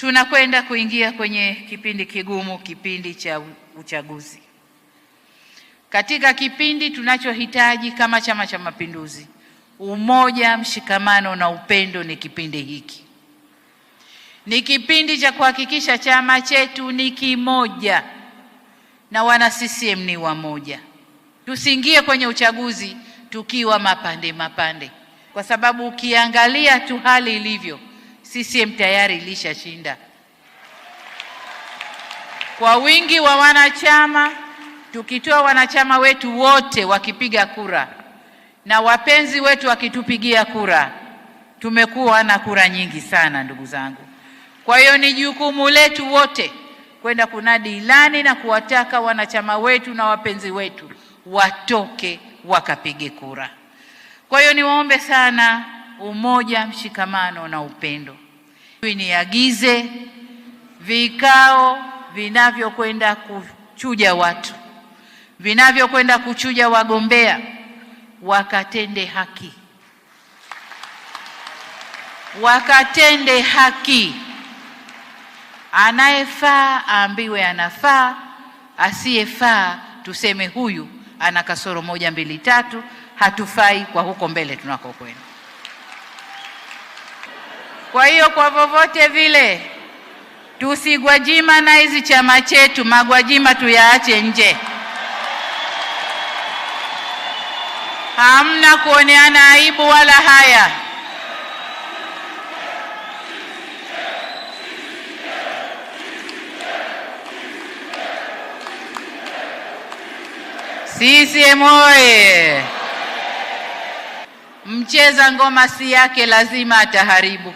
Tunakwenda kuingia kwenye kipindi kigumu, kipindi cha uchaguzi. Katika kipindi tunachohitaji kama Chama cha Mapinduzi, umoja, mshikamano na upendo, ni kipindi hiki. Ni kipindi cha kuhakikisha chama chetu ni kimoja na wana CCM ni wamoja. Tusiingie kwenye uchaguzi tukiwa mapande, kwa sababu ukiangalia tu hali ilivyo, CCM tayari ilishashinda kwa wingi wa wanachama. Tukitoa wanachama wetu wote wakipiga kura na wapenzi wetu wakitupigia kura, tumekuwa na kura nyingi sana, ndugu zangu. Kwa hiyo ni jukumu letu wote kwenda kunadi ilani na kuwataka wanachama wetu na wapenzi wetu watoke wakapige kura. Kwa hiyo niwaombe sana umoja, mshikamano na upendo. Niagize vikao vinavyokwenda kuchuja watu, vinavyokwenda kuchuja wagombea, wakatende haki, wakatende haki. Anayefaa aambiwe anafaa, asiyefaa tuseme huyu ana kasoro 1, 2, 3, hatufai kwa huko mbele tunakokwenda. Kwa hiyo kwa vovote vile tusigwajima na hizi chama chetu, magwajima tuyaache nje. Hamna kuoneana aibu wala haya. CCM oye! Mcheza ngoma si yake lazima ataharibu.